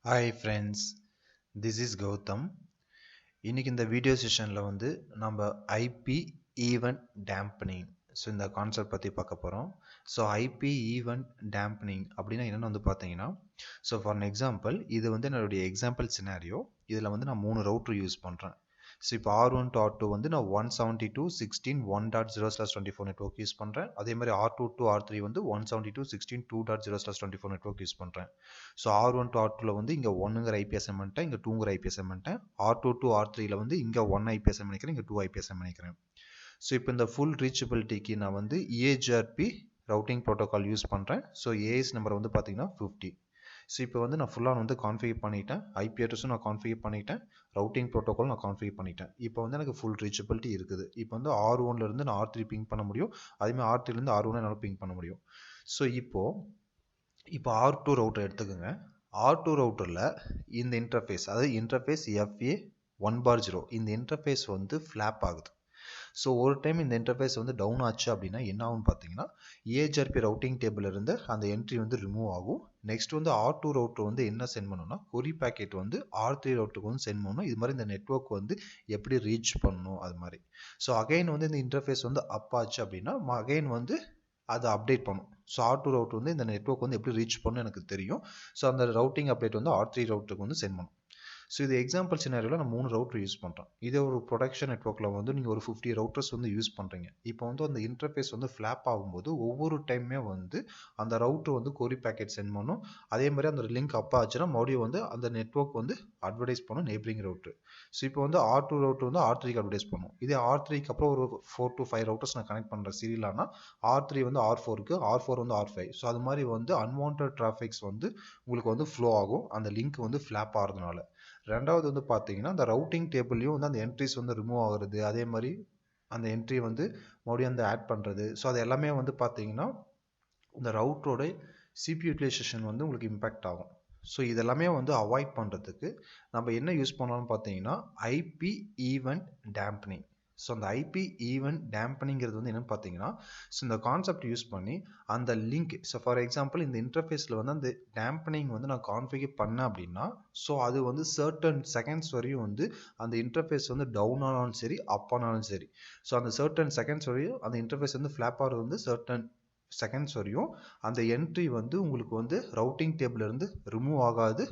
Hi friends, this is Gautam. இன்னைக்கு இந்த video செஷனில் நம்ம IP Event Dampening இந்த கான்செப்ட் பற்றி பார்க்க போகிறோம். IP Event Dampening அப்படின்னா என்னென்னு பார்த்தீங்கன்னா, ஃபார் an எக்ஸாம்பிள் இது என்னுடைய எக்ஸாம்பிள் சினாரியோ. இதில் நான் 3 ரவுட்டர் யூஸ் பண்ணுறேன். இப்போ R1 to R2 நான் 172.16.1.0/24 நெட்வொர்க் யூஸ் பண்ணுறேன். அதே மாதிரி R2 to R3 172.16.2.0/24 network use பண்ணுறேன். R1 to R2 இங்கே 1ங்கிற IP அசைன் பண்ணிட்டேன், இங்கே 2ங்கிற IP அசைன் பண்ணிட்டேன். R2 to R3 இங்கே 1 IP அசைன் பண்ணிக்கிறேன், இங்கே 2 IP அசைன் பண்ணிக்கிறேன். இப்போ இந்த ஃபுல் ரீச்சபிலிட்டிக்கு நான் EHRP ரவுட்டிங் ப்ரோட்டோகால் யூஸ் பண்ணுறேன். AS நம்பர் பார்த்தீங்கன்னா 50. இப்போ நான் ஃபுல்லாக கான்ஃபிகர் பண்ணிட்டேன். IP அட்ரஸும் நான் கான்ஃபிகர் பண்ணிட்டேன், ரவுட்டிங் ப்ரோட்டோகால் நான் கான்ஃபிகர் பண்ணிட்டேன். இப்போ எனக்கு ஃபுல் ரீச்சபிலிட்டி இருக்குது. இப்போ R1லேருந்து நான் R3 பிங் பண்ண முடியும், அதேமாதிரி R3லேருந்து R1 என்னால் பிங் பண்ண முடியும். இப்போ R2 ரவுட்டர் எடுத்துக்கோங்க. R2 ரவுட்டரில் இந்த இன்டர்ஃபேஸ், அதாவது இன்டர்ஃபேஸ் FA1/0 இந்த இன்டர்ஃபேஸ் ஃப்ளாப் ஆகுது. ஒரு டைம் இந்த இன்டர்ஃபேஸ் டவுன் ஆச்சு அப்படின்னா என்ன ஆகும்னு பார்த்தீங்கன்னா, EHRP ரவுட்டிங் டேபிள் இருந்து அந்த என்ட்ரி ரிமூவ் ஆகும். நெக்ஸ்ட் R2 ரவுட்டர் என்ன சென்ட் பண்ணணும்னா, கொரி பேக்கெட் R3 ரவுட்டருக்கு சென்ட் பண்ணணும். இது மாதிரி இந்த நெட்வொர்க் எப்படி ரீச் பண்ணணும் அது மாதிரி. அகைன் இந்த இன்டர்ஃபேஸ் அப் ஆச்சு அப்படின்னா அகைன் அதை அப்டேட் பண்ணும். R2 ரவுட்டர் இந்த நெட்வொர்க் எப்படி ரீச் பண்ணணும் எனக்கு தெரியும். அந்த ரவுட்டிங் அப்டேட் R3 ரவுட்டருக்கு சென்ட் பண்ணும். இது எக்ஸாம்பிள் சினாரியோவில் நான் 3 ரவுட்டர் யூஸ் பண்ணுறேன். இதே ஒரு ப்ரொடக்ஷன் நெட்வொர்க்கில் நீங்கள் ஒரு 50 ரவுட்டர்ஸ் யூஸ் பண்ணுறீங்க. இப்போ அந்த இன்டர்ஃபேஸ் ஃப்ளாப் ஆகும்போது ஒவ்வொரு டைமே அந்த ரவுட்டர் கொரி பேக்கெட் சென்ட் பண்ணும். அதே மாதிரி அந்த லிங்க் அப்பா ஆச்சுன்னா மறுபடியும் அந்த நெட்வொர்க் அட்வர்டைஸ் பண்ணும் நெய்பரிங் ரவுட்டர். இப்போ R2 ரவுட்டர் R3க்கு அட்வர்டைஸ் பண்ணும். இதே R3க்கு அப்புறம் ஒரு 4 to 5 ரவுட்டர்ஸ் நான் கனெக்ட் பண்ணுற சீரியலானா R3 R4க்கு, R4 R5. அது மாதிரி அன்வான்ட் டிராஃபிக்ஸ் உங்களுக்கு ஃப்ளோ ஆகும் அந்த லிங்க் ஃப்ளாப் ஆகிறதுனால. ரெண்டாவது பார்த்தீங்கன்னா, அந்த ரவுட்டிங் டேபிள்லையும் அந்த என்ட்ரிஸ் ரிமூவ் ஆகுறது, அதே மாதிரி அந்த என்ட்ரி மறுபடியும் ஆட் பண்ணுறது. அது எல்லாமே பார்த்தீங்கன்னா இந்த ரவுட்டரோட CPU யூட்டிலைசேஷன் உங்களுக்கு இம்பேக்ட் ஆகும். இதெல்லாமே அவாய்ட் பண்ணுறதுக்கு நம்ம என்ன யூஸ் பண்ணலாம்னு பார்த்தீங்கன்னா IP Event Dampening. அந்த IP Event Dampeningங்கிறது என்னன்னு பார்த்தீங்கன்னா, இந்த கான்செப்ட் யூஸ் பண்ணி அந்த லிங்க், ஃபார் எக்ஸாம்பிள் இந்த இன்டர்ஃபேஸில் அந்த டேம்பனிங் நான் கான்ஃபிகர் பண்ணேன் அப்படின்னா, அது சர்டன் செகண்ட்ஸ் வரையும் அந்த இன்டர்ஃபேஸ் டவுன் ஆனாலும் சரி, அப் ஆனாலும் சரி, அந்த சர்டன் செகண்ட்ஸ் வரையும் அந்த இன்டர்ஃபேஸ் ஃப்ளாப் ஆகிறது சர்டன் செகண்ட்ஸ் வரையும் அந்த என்ட்ரி உங்களுக்கு ரவுட்டிங் டேபிள் இருந்து ரிமூவ் ஆகாது.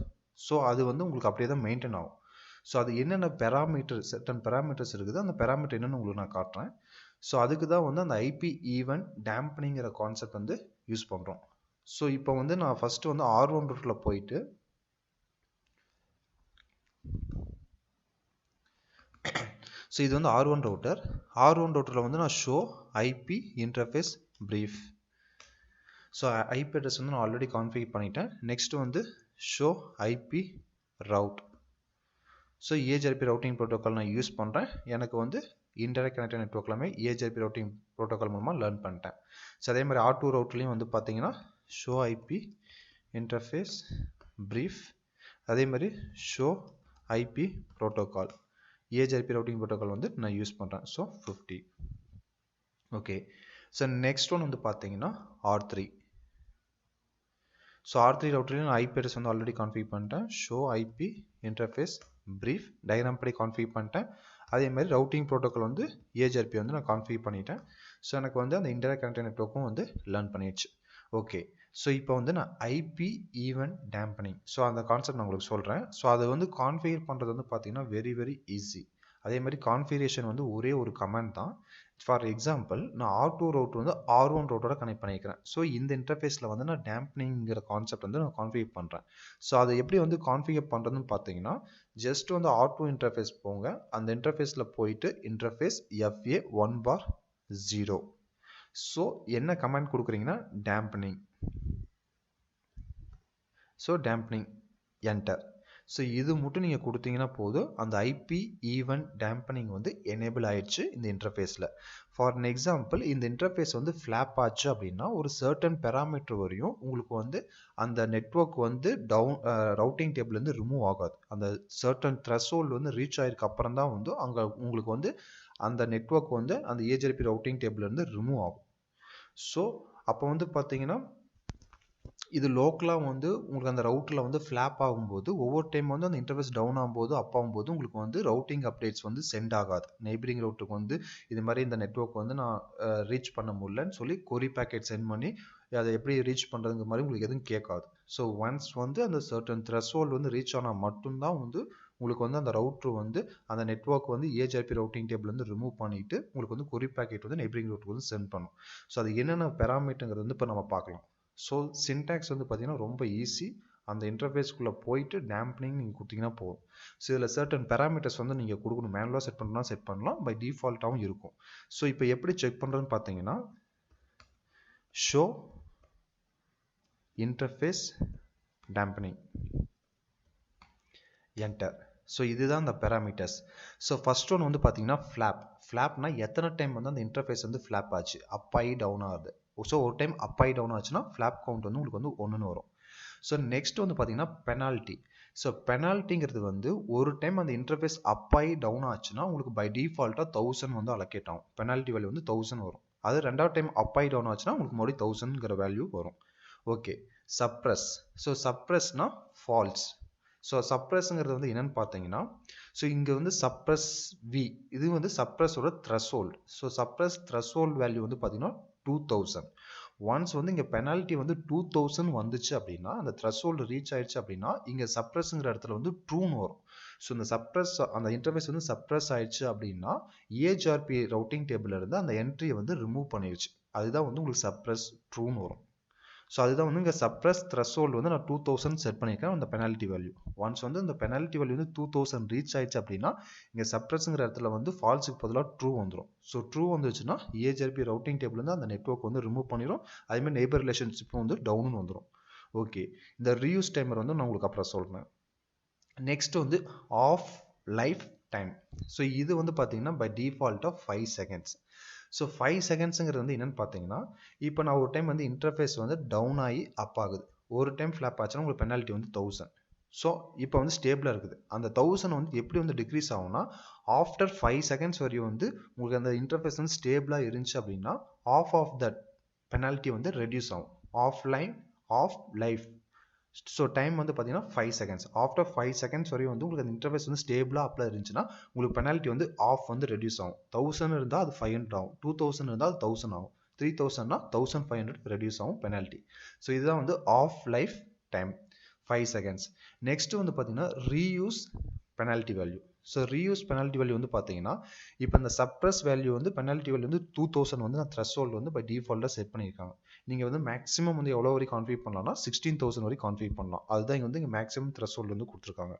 அது உங்களுக்கு அப்படியே தான் மெயின்டைன் ஆகும். அது என்னென்ன சர்டன் பேராமீட்டர்ஸ் இருக்குது, அந்த பேராமீட்டர் என்னென்னு உங்களுக்கு நான் காட்டுறேன். அதுக்கு தான் அந்த IP Event Dampeningங்கிற கான்செப்ட் யூஸ் பண்ணுறோம். இப்போ நான் ஃபர்ஸ்ட் R1 ரூட்டில் போயிட்டு இது R1 ரவுட்டர். R1 ரவுட்டரில் நான் show IP interface brief. IP address நான் ஆல்ரெடி கான்ஃபிகர் பண்ணிட்டேன். Next show IP route. EHRP routing protocol நான் யூஸ் பண்ணுறேன். எனக்கு இன்டைரக்ட் கனெக்டட் நெட்வொர்க் எல்லாமே EHRP ரவுட்டிங் ப்ரோட்டோகால் மூலமாக லேர்ன் பண்ணிட்டேன். அதே மாதிரி R2 ரவுட்டர்லையும் பார்த்தீங்கன்னா ஷோ IP இன்டர்ஃபேஸ் பிரீஃப், அதே மாதிரி show IP protocol, EHRP routing protocol நான் யூஸ் பண்ணுறேன். 50. ஓகே. நெக்ஸ்ட் ஒன் பார்த்தீங்கன்னா R3. R3 ரவுட்டர்லையும் நான் IP அட்ரஸ் ஆல்ரெடி கான்ஃபிகர் பண்ணிட்டேன். Show IP interface brief diagram படி கான்ஃபிகர் பண்ணிட்டேன். அதே மாதிரி ரவுட்டிங் ப்ரோட்டோகால் EHRP நான் கான்ஃபிகர் பண்ணிட்டேன். எனக்கு அந்த இன்டைரக்ட் கனெக்டட் நெட்வொர்க்கும் லேர்ன் பண்ணிடுச்சு. ஓகே. இப்போ நான் IP Event Dampening அந்த கான்செப்ட் நான் உங்களுக்கு சொல்கிறேன். அதை கான்ஃபிகர் பண்ணுறது பார்த்தீங்கன்னா வெரி வெரி ஈஸி. அதே மாதிரி கான்ஃபிகரேஷன் ஒரே ஒரு கமாண்ட் தான். ஃபார் எக்ஸாம்பிள் நான் R2 ரவுட்டர் R1 ரவுட்டரோட கனெக்ட் பண்ணிக்கிறேன். இந்த இன்டர்ஃபேஸில் நான் டேம்பனிங்கிற கான்செப்ட் நான் கான்ஃபிகர் பண்ணுறேன். அதை எப்படி கான்ஃபிகர் பண்ணுறதுன்னு பார்த்தீங்கன்னா, ஜஸ்ட் R2 இன்டர்ஃபேஸ் போங்க. அந்த இன்டர்ஃபேஸில் போயிட்டு இன்டர்ஃபேஸ் FA1/0. என்ன கமாண்ட் கொடுக்குறீங்கன்னா டேம்பனிங். டேம்பனிங் என்டர். இது மட்டும் நீங்கள் கொடுத்தீங்கன்னா போதும், அந்த IP Event Dampening எனேபிள் ஆயிடுச்சு இந்த இன்டர்ஃபேஸில். ஃபார் an எக்ஸாம்பிள் இந்த இன்டர்ஃபேஸ் ஃப்ளாப் ஆச்சு அப்படின்னா ஒரு சர்டன் பேராமீட்டர் வரையும் உங்களுக்கு அந்த நெட்வொர்க் டவுன் ரவுட்டிங் டேபிள்லேருந்து ரிமூவ் ஆகாது. அந்த சர்டன் த்ரெஷோல்டு ரீச் ஆகிருக்கு அப்புறம் தான் அங்கே உங்களுக்கு அந்த நெட்வொர்க் அந்த EHRP ரவுட்டிங் டேபிள்லேருந்து ரிமூவ் ஆகும். அப்போ பார்த்தீங்கன்னா இது லோக்கலாக வந்து உங்களுக்கு அந்த ரவுட்டில் வந்து ஃப்ளாப் ஆகும்போது ஒவ்வொரு டைம் வந்து அந்த இன்டர்ஃபேஸ் டவுன் ஆகும்போது அப் ஆகும்போது உங்களுக்கு வந்து ரவுட்டிங் அப்டேட்ஸ் வந்து சென்ட் ஆகாது. நெய்பரிங் ரவுட்டுக்கு வந்து இது மாதிரி இந்த நெட்வொர்க் வந்து நான் ரீச் பண்ண முடியலன்னு சொல்லி கொரி பேக்கெட் சென்ட் பண்ணி அதை எப்படி ரீச் பண்ணுறதுங்கிற மாதிரி உங்களுக்கு எதுவும் கேட்காது. ஸோ ஒன்ஸ் வந்து அந்த சர்டன் த்ரெஷ்ஹோல்டு வந்து ரீச் ஆனால் மட்டும்தான் வந்து உங்களுக்கு வந்து அந்த ரவுட்ரு வந்து அந்த நெட்வொர்க் வந்து ஏஜிபி ரவுட்டிங் டேபிள் வந்து ரிமூவ் பண்ணிட்டு உங்களுக்கு வந்து கொரி பேக்கெட் வந்து நெய்பரிங் ரவுட்டுக்கு வந்து சென்ட் பண்ணும். ஸோ அது என்னென்ன பெராமீட்டருங்கிறது வந்து இப்போ நம்ம பார்க்கலாம். ஸோ சின்டாக்ஸ் வந்து பார்த்தீங்கன்னா ரொம்ப ஈஸி. அந்த இன்டர்ஃபேஸ்க்குள்ளே போயிட்டு டேம்பனிங் நீங்கள் கொடுத்தீங்கன்னா போதும். ஸோ இதில் சர்டன் பேராமீட்டர்ஸ் வந்து நீங்கள் கொடுக்கணும். மேனுவலாக செட் பண்ணலாம், செட் பண்ணலாம், பை டிஃபால்ட்டாகவும் இருக்கும். ஸோ இப்போ எப்படி செக் பண்ணுறதுன்னு பார்த்தீங்கன்னா ஷோ இன்டர்ஃபேஸ் டேம்பனிங் என்டர். ஸோ இதுதான் இந்த பேராமீட்டர்ஸ். ஸோ ஃபர்ஸ்ட் ஒன் வந்து பார்த்தீங்கன்னா ஃப்ளாப்னா எத்தனை டைம் வந்து அந்த இன்டர்ஃபேஸ் வந்து ஃப்ளாப் ஆச்சு, அப் ஆகி டவுன் ஆகுது. ஸோ ஒரு டைம் அப் ஆகி டவுன் ஆச்சுன்னா ஃப்ளாப் கவுண்ட் வந்து உங்களுக்கு வந்து 1ன்னு வரும். ஸோ நெக்ஸ்ட் வந்து பார்த்தீங்கன்னா பெனால்ட்டி. ஸோ பெனால்ட்டிங்கிறது வந்து ஒரு டைம் அந்த இன்டர்ஃபேஸ் அப் ஆகி டவுன் ஆச்சுன்னா உங்களுக்கு பை டிஃபால்ட்டாக 1000 வந்து அலோகேட் ஆகும். பெனால்ட்டி வேல்யூ வந்து 1000 வரும். அது ரெண்டாவது டைம் அப் ஆகி டவுன் ஆச்சுன்னா உங்களுக்கு மறுபடியும் 1000ங்கிற வேல்யூ வரும். ஓகே. சப்ரஸ். ஸோ சப்ரஸ்னா ஃபால்ஸ். ஸோ சப்ரஸ்ங்கிறது வந்து என்னன்னு பார்த்தீங்கன்னா ஸோ இங்கே வந்து சப்ரஸ் வி இது வந்து சப்ரஸோட threshold. So suppress threshold value வந்து பார்த்தீங்கன்னா 2000. ஒன்ஸ் வந்து இங்கே பெனால்ட்டி வந்து 2000 வந்துச்சு அப்படின்னா அந்த த்ரெஷ்ஹோல்டு ரீச் ஆயிடுச்சு அப்படின்னா இங்கே சப்ரஸ்ங்கிற இடத்துல வந்து ட்ரூன்னு வரும். ஸோ இந்த சப்ரஸ் அந்த இன்டர்ஃபேஸ் வந்து சப்ரஸ் ஆயிடுச்சு அப்படின்னா ஏஹெச்ஆர்பி ரவுட்டிங் டேபிள்ல இருந்து அந்த என்ட்ரியை வந்து ரிமூவ் பண்ணிடுச்சு. அதுதான் வந்து உங்களுக்கு சப்ரஸ் ட்ரூன்னு வரும். ஸோ அதுதான் வந்து இங்கே சப்ரஸ் த்ரெஷ்ஹோல்டு வந்து நான் 2000 செட் பண்ணியிருக்கேன் அந்த பெனால்ட்டி வேல்யூ. ஒன்ஸ் வந்து இந்த பெனால்ட்டி வேல்யூ வந்து 2000 ரீச் ஆயிடுச்சு அப்படின்னா இங்கே சப்ரஸ்ங்கிற இடத்துல வந்து ஃபால்ஸுக்கு பதிலாக ட்ரூ வந்துடும். ஸோ ட்ரூ வந்துச்சுன்னா ஏஹெச்ஆர்பி ரவுட்டிங் டேபிள் வந்து அந்த நெட்வொர்க் வந்து ரிமூவ் பண்ணிடும். அதேமாதிரி நெய்பர் ரிலேஷன்ஷிப்பும் வந்து டவுன்னு வந்துடும். ஓகே. இந்த ரீயூஸ் டைமர் வந்து நான் உங்களுக்கு அப்புறம் சொல்கிறேன். நெக்ஸ்ட் வந்து ஆஃப் லைஃப் டைம். ஸோ இது வந்து பார்த்தீங்கன்னா பை டிஃபால்ட்டாக 5 செகண்ட்ஸ். ஸோ 5 செகண்ட்ஸுங்கிறது வந்து என்னென்னு பார்த்தீங்கன்னா இப்போ நான் ஒரு டைம் வந்து இன்டர்ஃபேஸ் வந்து டவுன் ஆகி அப் ஆகுது. ஒரு டைம் ஃப்ளாப் ஆச்சுன்னா உங்களுக்கு பெனால்ட்டி வந்து 1000. ஸோ இப்போ வந்து ஸ்டேபிளாக இருக்குது. அந்த 1000 வந்து எப்படி வந்து டிக்ரீஸ் ஆகும்னா ஆஃப்டர் 5 செகண்ட்ஸ் வரையும் வந்து உங்களுக்கு அந்த இன்டர்ஃபேஸ் வந்து ஸ்டேபிளாக இருந்துச்சு அப்படின்னா ஆஃப் தட் பெனால்ட்டி வந்து ரெடியூஸ் ஆகும். Half life. ஸோ டைம் வந்து பார்த்தீங்கன்னா 5 செகண்ட்ஸ். ஆஃப்டர் 5 செகண்ட்ஸ் வரையும் வந்து உங்களுக்கு அந்த இன்டர்ஃபேஸ் வந்து ஸ்டேபிளாக அப்ளை இருந்துச்சுன்னா உங்களுக்கு பெனால்ட்டி வந்து ஆஃப் வந்து ரெடியூஸ் ஆகும். 1000 இருந்தால் அது 500 ஆகும். 2000 இருந்தால் அது 1000 ஆகும். 3000னா 1500 ரெடியூஸ் ஆகும் பெனால்ட்டி. ஸோ இதுதான் வந்து half life time 5 seconds. Next வந்து பார்த்தீங்கன்னா reuse penalty value. So reuse penalty value வந்து பார்த்தீங்கன்னா இப்போ இந்த சப்ரஸ் வேல்யூ வந்து பெனால்ட்டி வேல்யூ வந்து 2000 வந்து நான் த்ரெஷ்ஹோல்டு வந்து பை டிஃபால்ட்டாக செட் பண்ணியிருக்காங்க. நீங்கள் வந்து மேக்ஸிமம் வந்து எவ்வளோ வரைக்கும் கான்ஃபிகர் பண்ணலாம்னா 16000 வரைக்கும் கான்ஃபிகர் பண்ணலாம். அதுதான் இங்கே வந்து இங்கே மேக்ஸிமம் த்ரெஷ்ஹோல்டு வந்து கொடுத்துருக்காங்க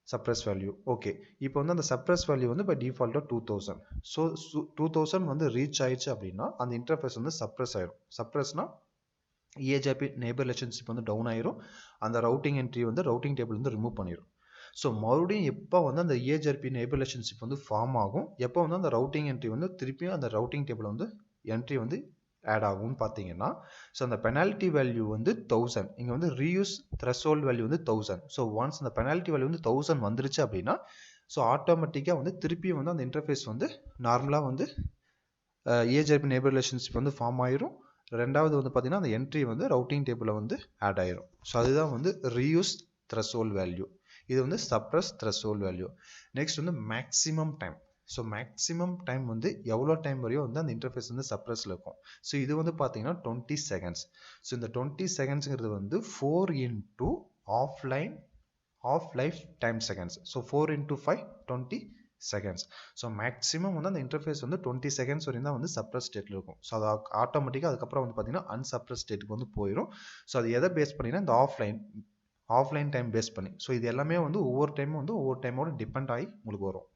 சப்ரஸ் வேல்யூ. ஓகே. இப்போ வந்து அந்த சப்ரஸ் வேல்யூ வந்து பை டிஃபால்ட்டாக 2000. ஸோ 2000 வந்து ரீச் ஆயிடுச்சு அப்படின்னா அந்த இன்டர்ஃபேஸ் வந்து சப்ரஸ் ஆயிடும். சப்ரஸ்னா ஏஹெச்ஆர்பி நெய்பர் ரிலேஷன்ஷிப் வந்து டவுன் ஆயிரும். அந்த ரவுட்டிங் என்ட்ரி வந்து ரவுட்டிங் டேபிள் வந்து ரிமூவ் பண்ணிடும். ஸோ மறுபடியும் எப்போ வந்து அந்த ஏஹெச்ஆர்பி நெய்பர் ரிலேஷன்ஷிப் வந்து ஃபார்ம் ஆகும், எப்போ வந்து அந்த ரவுட்டிங் என்ட்ரி வந்து திருப்பியும் அந்த ரவுட்டிங் டேபிள் வந்து என்ட்ரி வந்து ஆட் ஆகும்னு பார்த்தீங்கன்னா ஸோ அந்த பெனால்ட்டி வேல்யூ வந்து 1000. இங்கே வந்து ரீயூஸ் த்ரெஷ்ஹோல்டு வேல்யூ வந்து 1000. ஸோ ஒன்ஸ் அந்த பெனால்ட்டி வேல்யூ வந்து 1000 வந்துருச்சு அப்படின்னா ஸோ ஆட்டோமேட்டிக்காக வந்து திருப்பியும் வந்து அந்த இன்டர்ஃபேஸ் வந்து நார்மலாக வந்து ஏஹெச்ஆர்பி நெய்பர் ரிலேஷன்ஷிப் வந்து ஃபார்ம் ஆயிரும். ரெண்டாவது வந்து பார்த்தீங்கன்னா அந்த என்ட்ரி வந்து ரவுட்டிங் டேபிளில் வந்து ஆட் ஆயிரும். ஸோ அதுதான் வந்து ரீயூஸ் த்ரெஷ்ஹோல்டு வேல்யூ. இது வந்து சப்ரஸ் த்ரெஷ்ஹோல்டு வேல்யூ. நெக்ஸ்ட் வந்து maximum time. So maximum time வந்து எவ்வளோ டைம் வரையும் வந்து அந்த இன்டர்ஃபேஸ் வந்து சப்ரஸில் இருக்கும். ஸோ இது வந்து பார்த்தீங்கன்னா 20 செகண்ட்ஸ். ஸோ இந்த 20 செகண்ட்ஸுங்கிறது வந்து 4 into half life time seconds. So 4 into 5 20 seconds. So maximum வந்து அந்த இன்டர்ஃபேஸ் வந்து 20 செகண்ட்ஸ் வரையும் தான் வந்து சப்ரஸ் ஸ்டேட்டில் இருக்கும். ஸோ அது ஆட்டோமேட்டிக்காக அதுக்கப்புறம் வந்து பார்த்தீங்கன்னா அன்சப்ரஸ் ஸ்டேட்டுக்கு வந்து போயிடும். ஸோ அது எதை பேஸ் பண்ணிங்கன்னா இந்த ஆஃப்லைன் டைம் பேஸ் பண்ணி. ஸோ இது எல்லாமே வந்து ஒவ்வொரு டைமோட டிபெண்ட் ஆகி உங்களுக்கு வரும்.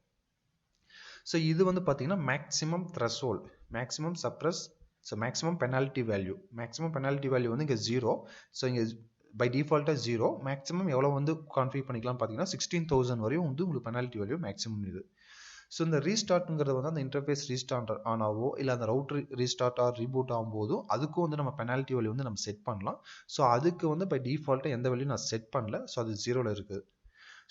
ஸோ இது வந்து பார்த்தீங்கன்னா maximum threshold, maximum suppress, so maximum penalty value. Maximum penalty value வந்து இங்கே 0. ஸோ இங்கே பை டிஃபால்ட்டாக 0. மேக்ஸிமம் எவ்வளோ வந்து கான்ஃபிகர் பண்ணிக்கலாம் பார்த்தீங்கன்னா 16000 வரையும் வந்து உங்களுக்கு பெனால்ட்டி வேல்யூ மேக்ஸிமம் இது. ஸோ இந்த ரீஸ்டார்ட்ங்கிறது வந்து அந்த இன்டர்ஃபேஸ் ரீஸ்டார்ட் ஆனாவோ இல்லை அந்த ரவுட்டர் ரீஸ்டார்ட் ரீபூட் ஆகும்போதும் அதுக்கும் வந்து நம்ம பெனால்ட்டி வேல்யூ வந்து நம்ம செட் பண்ணலாம். ஸோ அதுக்கு வந்து பை டிஃபால்ட்டாக எந்த வேல்யூ நான் செட் பண்ணல. ஸோ அது 0ல் இருக்குது.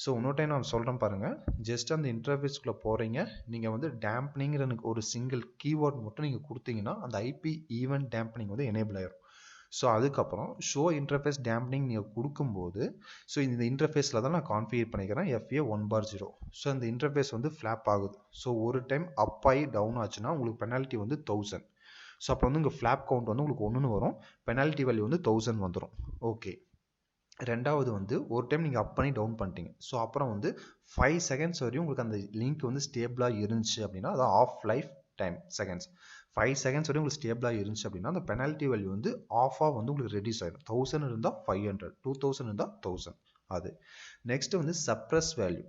ஸோ இன்னொரு டைம் நான் சொல்கிறேன் பாருங்கள். ஜஸ்ட் அந்த இன்டர்ஃபேஸ்க்குள்ளே போகிறீங்க, நீங்கள் வந்து டேம்பனிங்கிற ஒரு சிங்கிள் கீவேர்ட் மட்டும் நீங்கள் கொடுத்தீங்கன்னா அந்த ஐபி ஈவெண்ட் டேம்பனிங் வந்து எனேபிள் ஆயிரும். ஸோ அதுக்கப்புறம் ஷோ இன்டர்ஃபேஸ் டேம்பனிங் நீங்கள் கொடுக்கும்போது ஸோ இந்த இன்டர்ஃபேஸில் தான் நான் கான்ஃபிகர் பண்ணிக்கிறேன் FA1/0. ஸோ இந்த இன்டர்ஃபேஸ் வந்து ஃப்ளாப் ஆகுது. ஸோ ஒரு டைம் அப் ஆகி டவுன் ஆச்சுன்னா உங்களுக்கு பெனால்ட்டி வந்து 1000. ஸோ அப்போ வந்து உங்கள் ஃப்ளாப் கவுண்ட் வந்து உங்களுக்கு 1ன்னு வரும், பெனால்ட்டி வேல்யூ வந்து 1000 வந்துடும். ஓகே. ரெண்டாவது வந்து ஒரு டைம் நீங்கள் அப் பண்ணி டவுன் பண்ணிட்டீங்க. ஸோ அப்புறம் வந்து 5 செகண்ட்ஸ் வரையும் உங்களுக்கு அந்த லிங்க் வந்து ஸ்டேபிளாக இருந்துச்சு அப்படின்னா, அதான் half life time seconds. 5 seconds வரையும் உங்களுக்கு ஸ்டேபிளாக இருந்துச்சு அப்படின்னா அந்த பெனால்ட்டி வேல்யூ வந்து ஆஃபாக வந்து உங்களுக்கு ரெடியூஸ் ஆகிடும். 1000 இருந்தால் 500, 2000 இருந்தால் 1000. அது நெக்ஸ்ட் வந்து suppress value.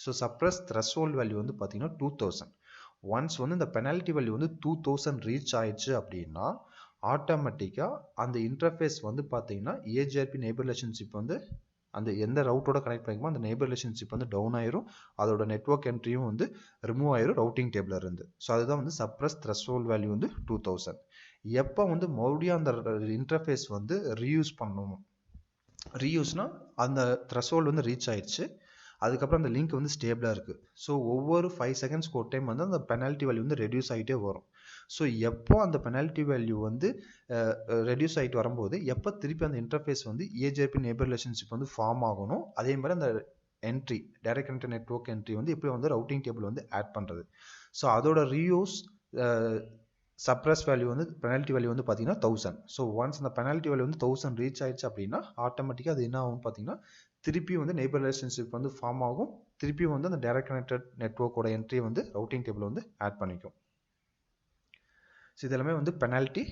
So suppress threshold value வந்து பார்த்தீங்கன்னா 2000. ஒன்ஸ் வந்து இந்த பெனால்ட்டி வேல்யூ வந்து 2000 ரீச் ஆயிடுச்சு அப்படின்னா ஆட்டோமேட்டிக்காக அந்த இன்டர்ஃபேஸ் வந்து பார்த்தீங்கன்னா ஏஜிஆர்பி நெய்பர் ரிலேஷன்ஷிப் வந்து அந்த எந்த ரவுட்டோட கனெக்ட் பண்ணிக்குமோ அந்த நெய்பர் ரிலேஷன்ஷிப் வந்து டவுன் ஆயிரும், அதோட நெட்வொர்க் என்ட்ரியும் வந்து ரிமூவ் ஆயிரும் ரவுட்டிங் டேபிளில் இருந்து. ஸோ அதுதான் வந்து சப்ரஸ் த்ரெஷ்ஹோல்ட் வேல்யூ வந்து 2000. எப்போ வந்து மறுபடியும் அந்த இன்டர்ஃபேஸ் வந்து ரீயூஸ் பண்ணணும், ரீயூஸ்னால் அந்த த்ரெஷ்ஹோல்டு வந்து ரீச் ஆயிடுச்சு, அதுக்கப்புறம் அந்த லிங்க் வந்து ஸ்டேபிளாக இருக்குது. ஸோ ஒவ்வொரு 5 செகண்ட்ஸ்க்கு ஒரு டைம் வந்து அந்த பெனால்ட்டி வேல்யூ வந்து ரெடியூஸ் ஆகிட்டே வரும். ஸோ எப்போ அந்த பெனால்ட்டி வேல்யூ வந்து ரெடியூஸ் ஆகிட்டு வரும்போது எப்போ திருப்பி அந்த இன்டர்ஃபேஸ் வந்து ஏஜிஆர்பி நெய்பர் ரிலேஷன்ஷிப் வந்து ஃபார்ம் ஆகணும், அதே மாதிரி அந்த entry direct connect network entry வந்து எப்படி வந்து ரவுட்டிங் டேபிள் வந்து ஆட் பண்ணுறது. ஸோ அதோட ரீயூஸ் சப்ரஸ் வேல்யூ வந்து பெனால்ட்டி வேல்யூ வந்து பார்த்தீங்கன்னா 1000. ஸோ ஒன்ஸ் அந்த பெனால்ட்டி வேல்யூ வந்து 1000 ரீச் ஆயிடுச்சு அப்படின்னா ஆட்டோமேட்டிக்காக அது என்ன ஆகும் பார்த்தீங்கன்னா திருப்பி வந்து நெய்பர் ரிலேஷன்ஷிப் வந்து ஃபார்ம் ஆகும், திருப்பி வந்து அந்த டைரக்ட் கனெக்டட் நெட்வொர்க்கோட என்ட்ரி வந்து ரவுட்டிங் டேபிள் வந்து ஆட் பண்ணிக்கும். ஸோ இதெல்லாமே வந்து பெனால்ட்டி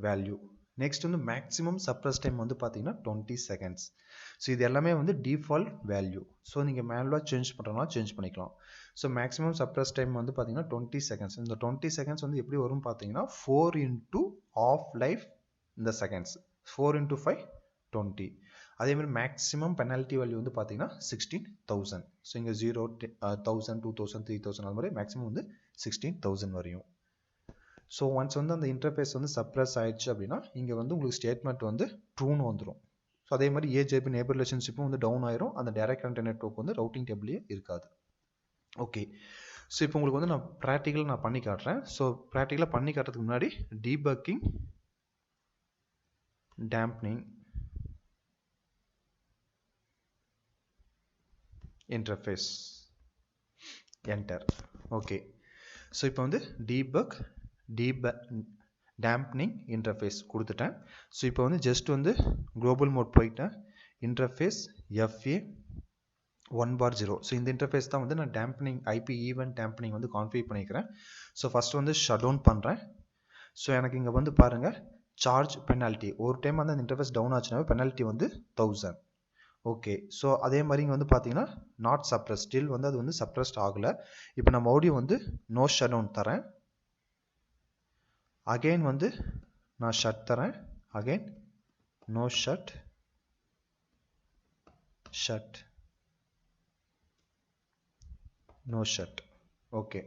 வேல்யூ. நெக்ஸ்ட் வந்து மேக்ஸிமம் சப்ரஸ் டைம் வந்து பார்த்தீங்கன்னா 20 செகண்ட்ஸ். ஸோ இது எல்லாமே வந்து டிஃபால்ட் வேல்யூ. ஸோ நீங்கள் மேனுவலாக சேஞ்ச் பண்ணுறோம்னா சேஞ்ச் பண்ணிக்கலாம். ஸோ மேக்ஸிமம் சப்ரஸ் டைம் வந்து பார்த்தீங்கன்னா 20 செகண்ட்ஸ். இந்த 20 செகண்ட்ஸ் வந்து எப்படி வரும் பார்த்தீங்கன்னா 4 into ஆஃப் லைஃப் இந்த செகண்ட்ஸ், 4 into 5 20. அதே மாதிரி மேக்ஸிமம் பெனால்ட்டி வேல்யூ வந்து பார்த்தீங்கன்னா 16000. ஸோ இங்கே 0 1000 2000 3000 அது மாதிரி மேக்ஸிமம் வந்து 16000 வரையும். ஸோ ஒன்ஸ் வந்து அந்த இன்டர்ஃபேஸ் வந்து சப்ரஸ் ஆயிடுச்சு அப்படின்னா இங்கே வந்து உங்களுக்கு ஸ்டேட்மெண்ட் வந்து ட்ரூன்னு வந்துடும். ஸோ அதே மாதிரி ஏஜிஆர்பி நெய்பர் ரிலேஷன்ஷிப்பும் வந்து டவுன் ஆயிரும், அந்த டைரக்ட் கனெக்ட் நெட்வொர்க் வந்து ரவுட்டிங் டேபிளே இருக்காது. ஓகே. ஸோ இப்போ உங்களுக்கு வந்து நான் ப்ராக்டிக்கல் நான் பண்ணி காட்டுறேன். ஸோ ப்ராக்டிக்கலாக பண்ணி காட்டுறதுக்கு முன்னாடி debugging dampening interface enter. Okay. So இப்போ வந்து டேம்பனிங் இன்டர்ஃபேஸ் கொடுத்துட்டேன். ஸோ இப்போ வந்து ஜஸ்ட் வந்து குளோபல் மோட் போயிட்டேன், இன்டர்ஃபேஸ் FA1/0. ஸோ இந்த இன்டர்ஃபேஸ் தான் வந்து நான் டேம்பனிங் IP ஈவெண்ட் டேம்பனிங் வந்து கான்ஃபிகர் பண்ணிக்கிறேன். ஸோ ஃபஸ்ட் வந்து ஷட் டவுன் பண்ணுறேன். ஸோ எனக்கு இங்கே வந்து பாருங்கள் சார்ஜ் பெனால்ட்டி ஒரு டைம் வந்து அந்த இன்டர்ஃபேஸ் டவுன் ஆச்சுனாவே பெனால்ட்டி வந்து 1000. ஓகே. ஸோ அதே மாதிரி இங்கே வந்து பார்த்தீங்கன்னா நாட் சப்ரஸ், ஸ்டில் வந்து அது வந்து சப்ரஸ்ட் ஆகலை. இப்போ நான் மறுபடியும் வந்து நோ ஷட் டவுன் தரேன், அகெயின் வந்து நான் ஷட் தரேன், again no shut no shut. Okay.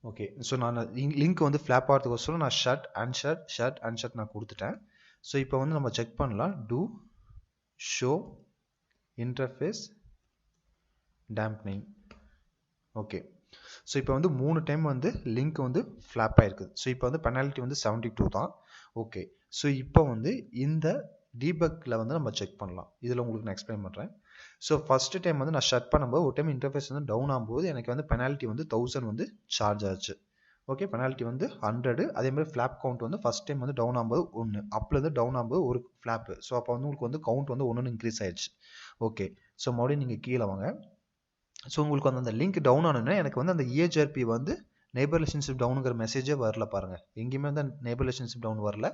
Okay. So நான் லிங்க் வந்து ஃப்ளாப் ஆகிறதுக்கோசரம் நான் ஷட் அன்ஷட் நான் கொடுத்துட்டேன். ஸோ இப்போ வந்து நம்ம செக் பண்ணலாம், do show interface dampening. Okay. So இப்போ வந்து 3 டைம் வந்து லிங்க் வந்து ஃப்ளாப் ஆகிருக்குது. ஸோ இப்போ வந்து பெனால்ட்டி வந்து 72 தான். ஓகே. ஸோ இப்போ வந்து இந்த டீபக்கில் வந்து நம்ம செக் பண்ணலாம். இதில் உங்களுக்கு நான் எக்ஸ்பிளைன் பண்ணுறேன். ஸோ ஃபஸ்ட்டு டைம் வந்து நான் ஷட் பண்ணும்போது ஒரு டைம் இன்டர்ஃபேஸ் வந்து டவுன் ஆகும்போது எனக்கு வந்து பெனால்ட்டி வந்து 1000 வந்து சார்ஜ் ஆச்சு. ஓகே. பெனால்ட்டி வந்து 100. அதே மாதிரி ஃப்ளாப் கவுண்ட் வந்து ஃபஸ்ட் டைம் வந்து டவுன் ஆகும்போது 1, அப்லேருந்து டவுன் ஆகும்போது ஒரு ஃப்ளாப்பு. ஸோ அப்போ வந்து உங்களுக்கு வந்து கவுண்ட் வந்து 1 இன்க்ரீஸ் ஆயிடுச்சு. ஓகே. ஸோ மறுபடியும் நீங்கள் கீழே வாங்க. ஸோ உங்களுக்கு வந்து அந்த லிங்க் டவுன் ஆனோன்னா எனக்கு வந்து அந்த ஏஜிஆர்பி வந்து நெய்பர் ரிலேஷன்ஷிப் டவுனுங்கிற மெசேஜே வரல பாருங்கள், எங்கேயுமே வந்து நெய்பர் ரிலேஷன்ஷிப் டவுன் வரல.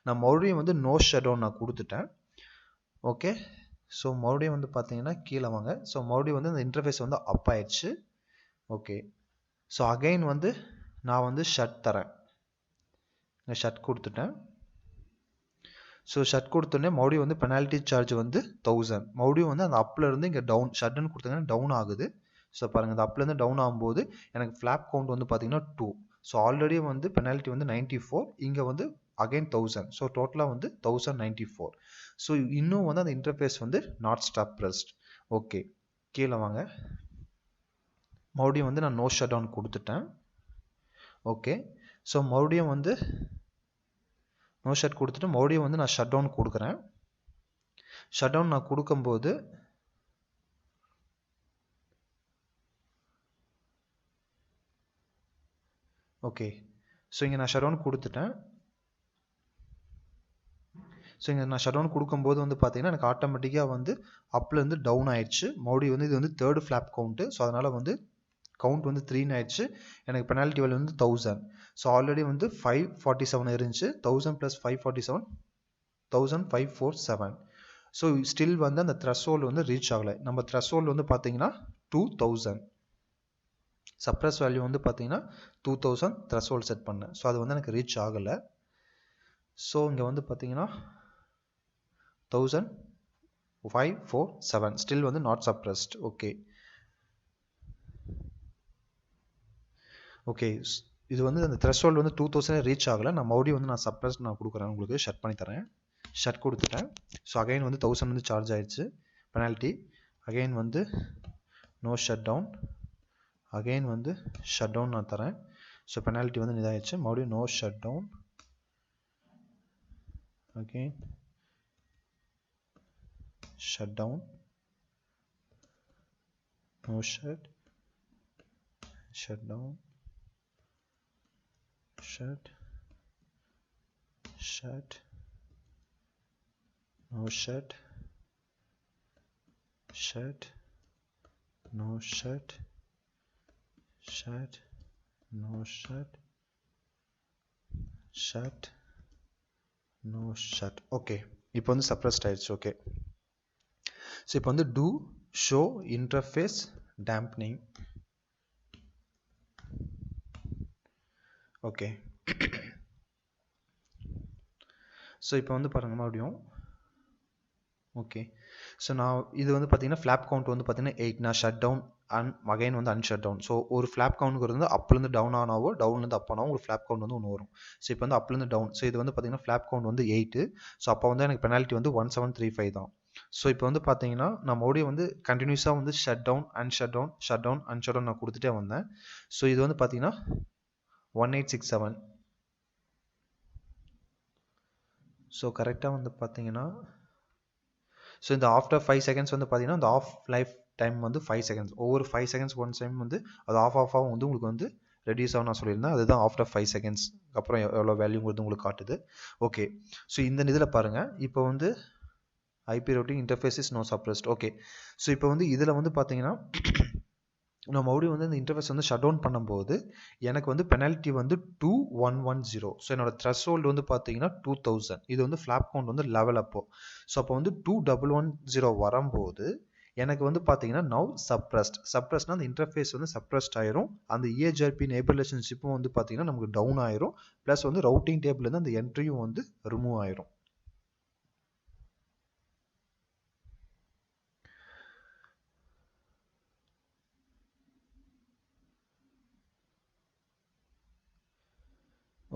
நான் மறுபடியும் வந்து நோ ஷட் டவுன் நான் கொடுத்துட்டேன். ஓகே. ஸோ மறுபடியும் வந்து பார்த்தீங்கன்னா கீழே வாங்க. ஸோ மறுபடியும் வந்து அந்த இன்டர்ஃபேஸ் வந்து அப் ஆயிடுச்சு. ஓகே. ஸோ அகைன் வந்து நான் வந்து ஷட் தரேன், ஷட் கொடுத்துட்டேன். ஸோ ஷட் கொடுத்தோடனே மறுபடியும் வந்து பெனால்ட்டி சார்ஜ் வந்து 1000. மறுபடியும் வந்து அந்த அப்லேருந்து இங்கே டவுன் ஷட்னு கொடுத்தீங்கன்னா டவுன் ஆகுது. ஸோ பாருங்கள் இந்த அப்லேருந்து டவுன் ஆகும்போது எனக்கு ஃப்ளாப் கவுண்ட் வந்து பார்த்தீங்கன்னா 2. ஸோ ஆல்ரெடி வந்து பெனால்ட்டி வந்து 94, இங்கே வந்து அகைன் 1000. ஸோ டோட்டலாக வந்து 1094. ஸோ இன்னும் வந்து அந்த இன்டர்ஃபேஸ் வந்து நாட் சப்ரஸ்ட். ஓகே. கீழே வாங்க. மறுபடியும் வந்து நான் நோ ஷட் டவுன் கொடுத்துட்டேன். ஓகே. ஸோ மறுபடியும் வந்து நோ ஷட் கொடுத்துட்டு மறுபடியும் வந்து நான் ஷட் டவுன் கொடுக்குறேன். ஷட் டவுன் நான் கொடுக்கும்போது ஓகே, ஸோ இங்கே நான் ஷட் டவுன் கொடுத்துட்டேன். ஸோ இங்கே நான் ஷட் டவுன் கொடுக்கும்போது வந்து பார்த்தீங்கன்னா எனக்கு ஆட்டோமேட்டிக்காக வந்து அப்லேருந்து டவுன் ஆயிடுச்சு. மறுபடியும் வந்து இது வந்து தேர்டு ஃப்ளாப் கவுண்ட்டு. ஸோ அதனால் வந்து கவுண்ட் வந்து 3 ஆயிடுச்சு. எனக்கு பெனால்ட்டி வேல்யூ வந்து 1000. ஸோ ஆல்ரெடி வந்து 547 இருந்துச்சு. 1000 + 547 1547. ஸோ ஸ்டில் வந்து அந்த த்ரெஷ்ஹோல்டு வந்து ரீச் ஆகலை. நம்ம த்ரெஷ்ஹோல்டு வந்து பார்த்தீங்கன்னா 2000. சப்ரஸ் வேல்யூ வந்து பார்த்தீங்கன்னா 2000 த்ரெஷ்ஹோல்டு செட் பண்ணேன். ஸோ அது வந்து எனக்கு ரீச் ஆகலை. ஸோ இங்கே வந்து பார்த்தீங்கன்னா 1547 ஸ்டில் வந்து நாட் சப்ரஸ்ட். ஓகே ஓகே, இது வந்து அந்த த்ரெஷ்ஹோல்டு வந்து 2000 ரீச் ஆகலை. நான் மறுபடியும் வந்து நான் சப்ரஸ்ட் நான் கொடுக்குறேன், உங்களுக்கு ஷட் பண்ணி தரேன். ஷட் கொடுத்துட்டேன். ஸோ அகைன் வந்து 1000 வந்து சார்ஜ் ஆயிடுச்சு பெனால்ட்டி. அகைன் வந்து நோ ஷட் டவுன். அகைன் வந்து ஷட் டவுன் நான் தரேன். ஸோ பெனால்ட்டி வந்து இதாகிடுச்சு. மறுபடியும் no shut down. Again shut down. No shut. Shut down. Shut, shut, no shut, shut, no shut, shut, no shut, shut, no shut. Okay, இப்போ வந்து suppressed ஆயிடுச்சு. Okay, so இப்போ வந்து do show interface dampening. Okay, so இப்போ வந்து பாருங்கள் மறுபடியும். Okay, so நான் இது வந்து பார்த்தீங்கன்னா ஃப்ளாப் கவுண்ட் வந்து பார்த்தீங்கன்னா 8. நான் ஷட் டவுன் அகைன் வந்து அன்ஷட் டவுன். ஸோ ஒரு ஃப்ளாப் கவுண்ட்ங்கிறது வந்து அப்லேருந்து டவுன் ஆனாவோ டவுன்லேருந்து அப் ஆனாவோ ஒரு ஃப்ளாப் கவுண்ட் வந்து ஒன்று வரும். ஸோ இப்போ வந்து அப்லேருந்து டவுன். ஸோ இது வந்து பார்த்தீங்கன்னா ஃப்ளாப் கவுண்ட் வந்து 8. ஸோ அப்போ வந்து எனக்கு பெனால்ட்டி வந்து 1735 தான். ஸோ இப்போ வந்து பார்த்தீங்கன்னா நான் மறுபடியும் வந்து கண்டினியூஸாக வந்து shut down unshut down shut down unshut down நான் கொடுத்துட்டே வந்தேன். ஸோ இது வந்து பார்த்தீங்கன்னா 1867. ஸோ கரெக்டாக வந்து பார்த்தீங்கன்னா ஸோ இந்த ஆஃப்டர் 5 செகண்ட்ஸ் வந்து பார்த்தீங்கன்னா இந்த ஆஃப் லைஃப் டைம் வந்து 5 செகண்ட்ஸ். ஒவ்வொரு 5 செகண்ட்ஸ் ஒன் டைம் வந்து அது ஆஃபாக வந்து உங்களுக்கு வந்து ரெடியூஸ் ஆகும் நான் சொல்லியிருந்தேன். அதுதான் ஆஃப்டர் 5 செகண்ட்ஸ் அப்புறம் எவ்வளோ வேல்யூங்கிறது உங்களுக்கு காட்டுது. ஓகே, ஸோ இந்த இதில் பாருங்கள். இப்போ வந்து IP routing interface is no suppressed. Okay, so இப்போ வந்து இதில் வந்து பார்த்தீங்கன்னா நான் மறுபடியும் வந்து இந்த இன்டர்ஃபேஸ் வந்து ஷட் டவுன் பண்ணும்போது எனக்கு வந்து பெனால்ட்டி வந்து 2110. ஸோ என்னோட த்ரெஷ்ஹோல்டு வந்து பார்த்தீங்கன்னா 2000. இது வந்து ஃப்ளாப் கவுண்ட் வந்து லெவல் அப்போ. ஸோ அப்போ வந்து 2110 வரும்போது எனக்கு வந்து பார்த்தீங்கன்னா நவ் சப்ரஸ்ட்னா அந்த இன்டர்ஃபேஸ் வந்து சப்ரஸ்ட் ஆயிரும். அந்த இஹெச்ஆர்பி நெய்பர் ரிலேஷன்ஷிப்பும் வந்து பார்த்தீங்கன்னா நமக்கு டவுன் ஆயிரும். ப்ளஸ் வந்து ரவுட்டிங் டேபிள்லேருந்து அந்த என்ட்ரியும் வந்து ரிமூவ் ஆயிரும்.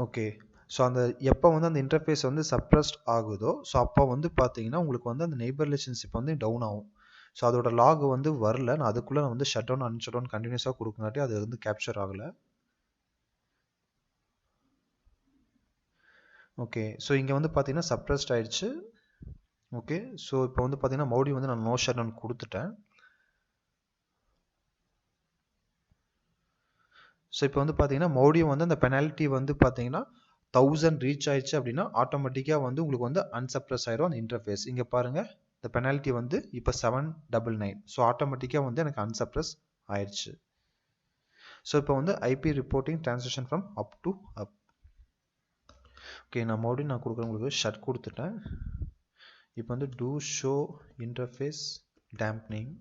ஓகே, ஸோ அந்த எப்போ வந்து அந்த இன்டர்ஃபேஸ் வந்து சப்ரஸ்ட் ஆகுதோ ஸோ அப்போ வந்து பார்த்தீங்கன்னா உங்களுக்கு வந்து அந்த நெய்பர் ரிலேஷன்ஷிப் வந்து டவுன் ஆகும். ஸோ அதோட லாக் வந்து வரல. நான் அதுக்குள்ளே நான் வந்து ஷட் டவுன் அன்ஷட் டவுன் கண்டினியூஸாக கொடுக்குங்காட்டி அது வந்து கேப்சர் ஆகலை. ஓகே, ஸோ இங்கே வந்து பார்த்தீங்கன்னா சப்ரஸ்ட் ஆயிடுச்சு. ஓகே, ஸோ இப்போ வந்து பார்த்தீங்கன்னா மறுபடியும் வந்து நான் நோ ஷட் டவுன் கொடுத்துட்டேன். ஸோ இப்போ வந்து பார்த்தீங்கன்னா மறுபடியும் வந்து அந்த பெனால்ட்டி வந்து பார்த்தீங்கன்னா 1000 ரீச் ஆயிடுச்சு அப்படின்னா ஆட்டோமேட்டிக்காக வந்து உங்களுக்கு வந்து அன்சப்ரஸ் ஆயிரும் அந்த இன்டர்ஃபேஸ். இங்கே பாருங்கள், இந்த பெனால்ட்டி வந்து இப்போ 799. ஸோ ஆட்டோமேட்டிக்காக வந்து எனக்கு அன்சப்ரஸ் ஆயிடுச்சு. ஸோ இப்போ வந்து IP reporting transaction from up to up. Okay, நான் மறுபடியும் நான் கொடுக்குறேன் உங்களுக்கு ஷட் கொடுத்துட்டேன். இப்போ வந்து do show interface dampening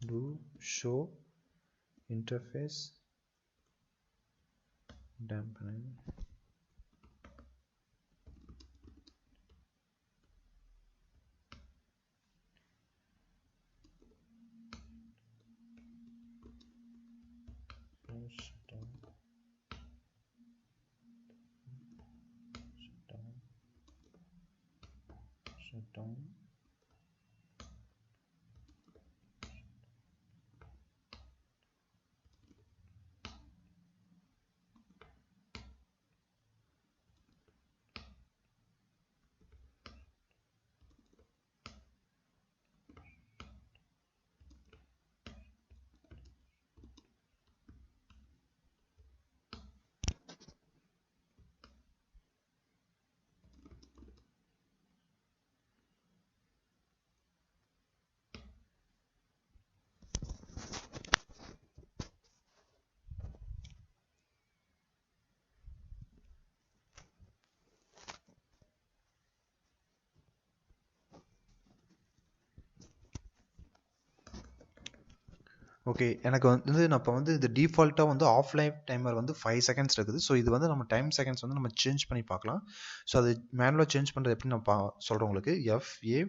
do show interface dampening. Shut down. Okay, எனக்கு வந்து நான் இப்போ வந்து இது டிஃபால்ட்டாக வந்து ஆஃப்லைன் டைமர் வந்து 5 செகண்ட்ஸ் இருக்குது. ஸோ இது வந்து நம்ம டைம் செகண்ட்ஸ் வந்து நம்ம சேஞ்ச் பண்ணி பார்க்கலாம். ஸோ அது மேனுவலாக சேஞ்ச் பண்ணுறது எப்படி நான் சொல்கிறேன் உங்களுக்கு. FA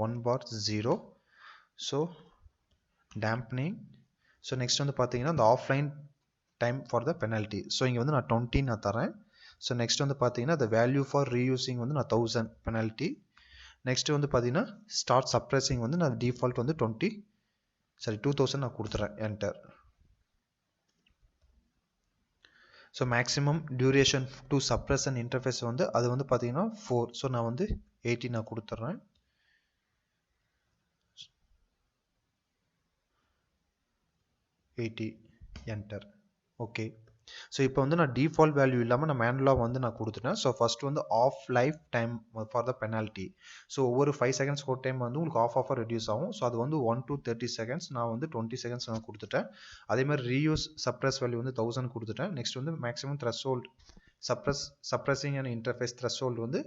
1/0. ஸோ டேம்பனிங். ஸோ நெக்ஸ்ட் வந்து பார்த்தீங்கன்னா இந்த offline time for the penalty. So இங்கே வந்து நான் 20 நான் தரேன். ஸோ நெக்ஸ்ட் வந்து பார்த்தீங்கன்னா the value for reusing வந்து நான் 1000 பெனால்ட்டி. நெக்ஸ்ட் வந்து பார்த்தீங்கன்னா ஸ்டார்ட் சப்ரஸிங் வந்து நான் டிஃபால்ட் வந்து 2000 நான் கொடுத்துறேன். Enter. So maximum duration to suppress and interface வந்து அது வந்து பார்த்தீங்கன்னா 4. ஸோ நான் வந்து 80 நான் கொடுத்துட்றேன். என்டர். ஓகே. ஸோ இப்போ வந்து நான் டிஃபால்ட் வேல்யூ இல்லாமல் நான் மேனுவலாக வந்து நான் கொடுத்துட்டேன். ஸோ ஃபர்ஸ்ட் வந்து half life time for the penalty. So ஒவ்வொரு 5 செகண்ட்ஸ் ஒரு டைம் வந்து உங்களுக்கு ஆஃபாக ரெடியூஸ் ஆகும். ஸோ அது வந்து 1 to 30 செகண்ட்ஸ். நான் வந்து 20 செகண்ட்ஸ் நான் கொடுத்துட்டேன். அதே மாதிரி ரீயூஸ் சப்ரஸ் வேல்யூ வந்து 1000 கொடுத்துட்டேன். நெக்ஸ்ட் வந்து maximum threshold suppressing and interface threshold வந்து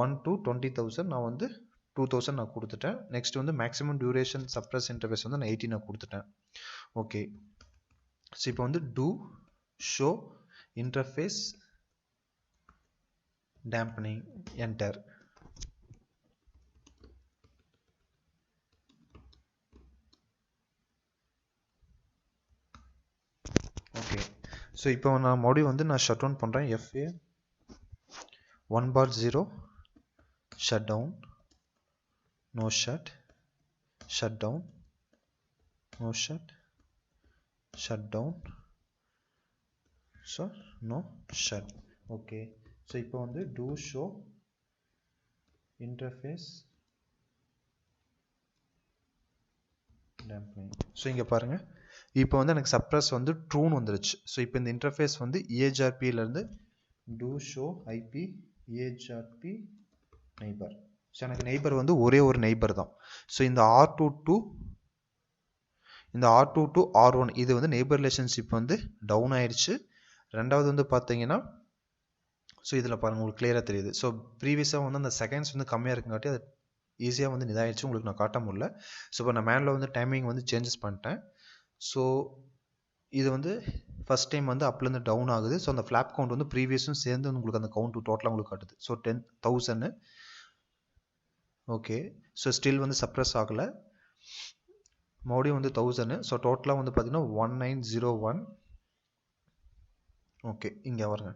1 to 20,000 நான் வந்து 2000 நான் கொடுத்துட்டேன். நெக்ஸ்ட் வந்து மேக்ஸிமம் டியூரேஷன் சப்ரஸ் இன்டர்ஃபேஸ் வந்து நான் 80 நான் கொடுத்துட்டேன். ஓகே. ஸோ இப்போ வந்து do show interface dampening. Enter. Okay. So இப்போ நான் மறுபடியும் வந்து நான் ஷட் டவுன் பண்ணுறேன். FA 1/0 shut down, no shut, shut down, no shut, shut down, so no shut. Okay. So இப்போ வந்து do show interface dampening. So இங்கே பாருங்கள், இப்போ வந்து எனக்கு சப்ரஸ் வந்து ட்ரூன்னு வந்துருச்சு. ஸோ இப்போ இந்த இன்டர்ஃபேஸ் வந்து EHRPலேருந்து do show IP EHRP neighbour. So எனக்கு நெய்பர் வந்து ஒரே ஒரு நெய்பர் தான். ஸோ இந்த R2 to R1 இது வந்து நெய்பர் ரிலேஷன்ஷிப் வந்து டவுன் ஆயிடுச்சு. ரெண்டாவது வந்து பார்த்தீங்கன்னா, ஸோ இதில் பாருங்கள் உங்களுக்கு கிளியராக தெரியுது. ஸோ ப்ரீவியஸாக வந்து அந்த செகண்ட்ஸ் வந்து கம்மியாக இருக்குங்காட்டி அது ஈஸியாக வந்து இதாகிடுச்சு, உங்களுக்கு நான் காட்ட முடியல. ஸோ இப்போ நான் மேனில் வந்து டைமிங் வந்து சேஞ்சஸ் பண்ணிட்டேன். ஸோ இது வந்து ஃபஸ்ட் டைம் வந்து அப்லேருந்து டவுன் ஆகுது. ஸோ அந்த ஃப்ளாப் கவுண்ட் வந்து ப்ரீவியஸும் சேர்ந்து உங்களுக்கு அந்த கவுண்ட் டோட்டலாக உங்களுக்கு காட்டுது. ஸோ 10,000. ஓகே. ஸோ ஸ்டில் வந்து சப்ரஸ் ஆகலை. மறுபடியும் வந்து 1000. ஸோ டோட்டலாக வந்து பார்த்தீங்கன்னா 1901. ஓகே, இங்கே வருங்க.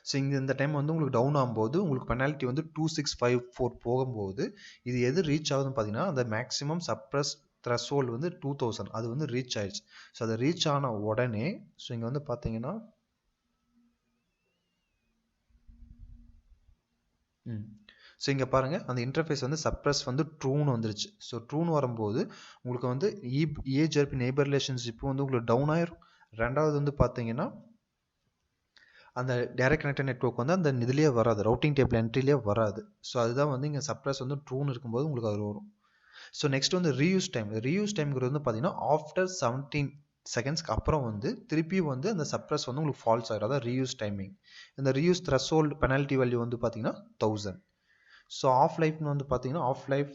ஸோ இங்கே இந்த டைம் வந்து உங்களுக்கு டவுன் ஆகும்போது உங்களுக்கு பெனால்ட்டி வந்து 2654 போகும்போது இது எது ரீச் ஆகுதுன்னு பார்த்தீங்கன்னா அந்த மேக்ஸிமம் சப்ரஸ் த்ரெஷ்ஹோல்டு வந்து 2000 அது வந்து ரீச் ஆயிடுச்சு. ஸோ அது ரீச் ஆன உடனே ஸோ இங்கே வந்து பார்த்தீங்கன்னா ஸோ இங்கே பாருங்கள் அந்த இன்டர்ஃபேஸ் வந்து சப்ரஸ் வந்து ட்ரூன்னு வந்துருச்சு. ஸோ ட்ரூன்னு வரும்போது உங்களுக்கு வந்து EHRP நெய்பர் ரிலேஷன்ஷிப் வந்து உங்களுக்கு டவுன் ஆயிரும். ரெண்டாவது வந்து பார்த்தீங்கன்னா அந்த டைரக்ட் கனெக்டட் நெட்வொர்க் வந்து அந்த இதுலேயே வராது, ரவுட்டிங் டேபிள் என்ட்ரிலேயே வராது. ஸோ அதுதான் வந்து இங்கே சப்ரஸ் வந்து ட்ரூன்னு இருக்கும்போது உங்களுக்கு அது வரும். ஸோ நெக்ஸ்ட் வந்து ரீயூஸ் டைம்ங்கிறது வந்து பார்த்தீங்கன்னா ஆஃப்டர் 17 செகண்ட்ஸ்க்கு அப்புறம் வந்து திருப்பி வந்து அந்த சப்ரஸ் வந்து உங்களுக்கு ஃபால்ஸ் ஆகிடும். அதான் ரீயூஸ் டைமிங். இந்த ரீயூஸ் த்ரெஷ்ஹோல்டு பெனால்ட்டி வேல்யூ வந்து பார்த்தீங்கன்னா 1000. ஸோ ஆஃப் லைஃப்னு வந்து பார்த்தீங்கன்னா ஆஃப் லைஃப்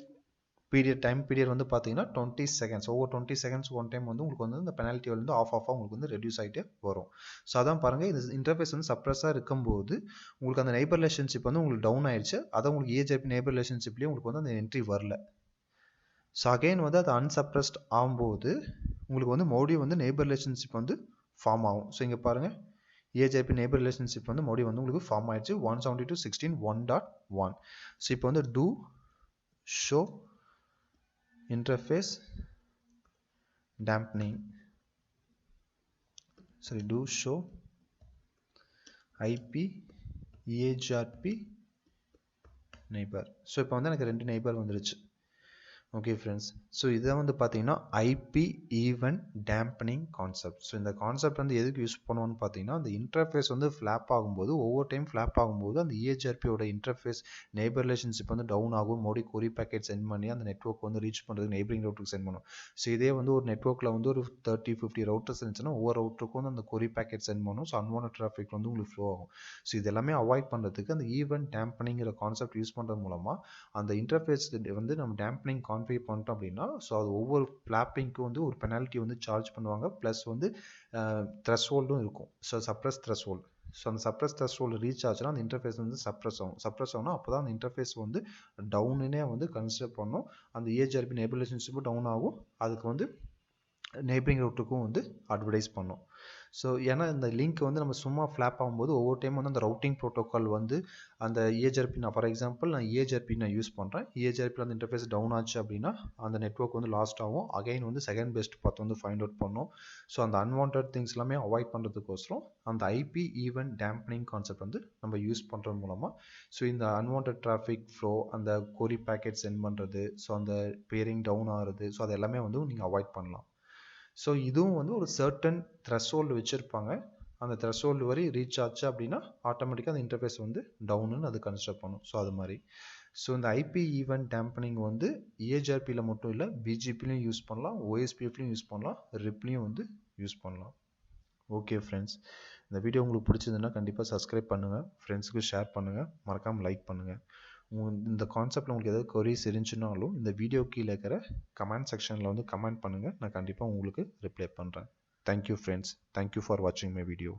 டைம் பீரியட் வந்து பார்த்தீங்கன்னா 20 செகண்ட்ஸ். ஒவ்வொரு 20 செகண்ட்ஸ் ஒன் டைம் வந்து உங்களுக்கு வந்து இந்த பெனால்ட்டி வந்து ஆஃபாக உங்களுக்கு வந்து ரெடியூஸ் ஆகிட்டே வரும். ஸோ அதான் பாருங்கள், இந்த இன்டர்ஃபேஸ் வந்து சப்ரஸாக இருக்கும்போது உங்களுக்கு அந்த நெய்பர் ரிலேஷன்ஷிப் வந்து உங்களுக்கு டவுன் ஆயிடுச்சு. அதான் உங்களுக்கு EHRP நெய்பர் ரிலேஷன்ஷிப்லேயே உங்களுக்கு வந்து அந்த என்ட்ரி வரல. ஸோ அகைன் வந்து அது அன்சப்ரஸ்ட் ஆகும்போது உங்களுக்கு வந்து மறுபடியும் வந்து நெய்பர் ரிலேஷன்ஷிப் வந்து ஃபார்ம் ஆகும். ஸோ இங்கே பாருங்கள், EHRP நெய்பர் ரிலேஷன்ஷிப் வந்து மறுபடியும் வந்து உங்களுக்கு ஃபார்ம் ஆயிடுச்சு 172.16.1.1. ஸோ இப்போ வந்து do show interface dampening. Sorry, do show IP EHRP neighbor. So இப்போ வந்து எனக்கு 2 நெய்பர் வந்துருச்சு. ஓகே ஃப்ரெண்ட்ஸ், ஸோ இதை வந்து பார்த்தீங்கன்னா IP Event Dampening concept. So இந்த கான்செப்ட் வந்து எதுக்கு யூஸ் பண்ணுவோன்னு பார்த்தீங்கன்னா அந்த இன்டர்ஃபேஸ் வந்து ஃப்ளாப் ஆகும்போது ஒவ்வொரு டைம் ஃப்ளாப் ஆகும்போது அந்த EHRPயோட இன்டர்ஃபேஸ் நெய்பர் ரிலேஷன்ஷிப் வந்து டவுன் ஆகும். மறுபடியும் கொரி பேக்கெட் சென்ட் பண்ணி அந்த நெட்வொர்க் வந்து ரீச் பண்ணுறதுக்கு நெய்பரிங் ரவுட்டருக்கு சென்ட் பண்ணும். ஸோ இதே வந்து ஒரு நெட்வொர்க்கில் வந்து ஒரு 30-50 ரவுட்டர்ஸ் இருந்துச்சுன்னா ஒவ்வொரு ரவுட்டருக்கும் வந்து அந்த கொரி பேக்கெட் சென்ட் பண்ணும். ஸோ அன்வான்ட் டிராஃபிக் வந்து உங்களுக்கு ஃப்ளோ ஆகும். ஸோ இது எல்லாமே அவாய்ட் பண்ணுறதுக்கு அந்த ஈவெண்ட் டேம்பனிங்கிற கான்செப்ட் யூஸ் பண்ணுறது மூலமாக அந்த இன்டர்ஃபேஸ் வந்து நம்ம டேம்பனிங் கான்செப்ட் மாடிஃபை பண்ணிட்டோம் அப்படின்னா ஸோ அது ஒவ்வொரு ஃப்ளாப்பிங்க்கு வந்து ஒரு பெனால்ட்டி வந்து சார்ஜ் பண்ணுவாங்க ப்ளஸ் வந்து த்ரெஷ்ஹோல்டும் இருக்கும் ஸோ சப்ரஸ் த்ரெஷ்ஹோல்டு ஸோ அந்த சப்ரஸ் த்ரெஷ்ஹோல்டு ரீச் ஆச்சுன்னா அந்த இன்டர்ஃபேஸ் வந்து சப்ரஸ் ஆகணும் அப்போ தான் அந்த இன்டர்ஃபேஸ் வந்து டவுனுன்னே வந்து கன்சிடர் பண்ணணும் அந்த ஏஜிஆர்பி நேபிள் ரிலேஷன்ஷிப்பும் டவுன் ஆகும் அதுக்கு வந்து நெய்பரிங் ரூட்டுக்கும் வந்து அட்வர்டைஸ் பண்ணும் ஸோ ஏன்னா இந்த லிங்க் வந்து நம்ம சும்மா ஃப்ளாப் ஆகும்போது ஒவ்வொரு டைம் வந்து அந்த ரவுட்டிங் ப்ரோட்டோக்கால் வந்து அந்த ஏஜிஆர்பி நான் ஃபார் எக்ஸாம்பிள் நான் ஏஜிஆர்பி நான் யூஸ் பண்ணுறேன் ஏஜிஆர்பியில் அந்த இன்டர்ஃபேஸ் டவுன் ஆச்சு அப்படின்னா அந்த நெட்வொர்க் வந்து லாஸ்ட் ஆகும் அகைன் வந்து செகண்ட் பெஸ்ட் பார்த்து வந்து ஃபைண்ட் அவுட் பண்ணோம் ஸோ அந்த அன்வான்ட் திங்ஸ் எல்லாமே அவாய்ட் பண்ணுறதுக்கோசரம் அந்த ஐபி ஈவெண்ட் டேம்பனிங் கான்செப்ட் வந்து நம்ம யூஸ் பண்ணுறது மூலமாக ஸோ இந்த அன்வான்ட் டிராஃபிக் ஃப்ளோ அந்த கொரி பேக்கெட் சென்ட் பண்ணுறது ஸோ அந்த பேரிங் டவுன் ஆகுறது ஸோ அது எல்லாமே வந்து நீங்கள் அவாய்ட் பண்ணலாம் ஸோ இதுவும் வந்து ஒரு சர்டன் த்ரெஷ்ஹோல்டு வச்சுருப்பாங்க அந்த த்ரெஷ்ஹோல்டு வரை ரீச் ஆச்சு அப்படின்னா ஆட்டோமேட்டிக்காக அந்த இன்டர்ஃபேஸ் வந்து டவுனுன்னு அது கன்சிடர் பண்ணும் ஸோ அது மாதிரி ஸோ இந்த ஐபி ஈவெண்ட் டேம்பனிங் வந்து ஏஜிஆர்பியில் மட்டும் இல்லை பிஜிபிலையும் யூஸ் பண்ணலாம் ஓஎஸ்பிஎஃப்லையும் யூஸ் பண்ணலாம் ரிப்லையும் வந்து யூஸ் பண்ணலாம் ஓகே ஃப்ரெண்ட்ஸ் இந்த வீடியோ உங்களுக்கு பிடிச்சதுன்னா கண்டிப்பாக சப்ஸ்கிரைப் பண்ணுங்கள் ஃப்ரெண்ட்ஸுக்கு ஷேர் பண்ணுங்கள் மறக்காமல் லைக் பண்ணுங்கள் இந்த கான்செப்டில் உங்களுக்கு ஏதாவது கொரிஸ் இருந்துச்சுனாலும் இந்த வீடியோ கீழே இருக்கிற கமெண்ட் செக்ஷனில் வந்து கமெண்ட் பண்ணுங்கள் நான் கண்டிப்பாக உங்களுக்கு ரிப்ளை பண்ணுறேன் தேங்க்யூ ஃப்ரெண்ட்ஸ் தேங்க்யூ ஃபார் வாட்சிங் மை வீடியோ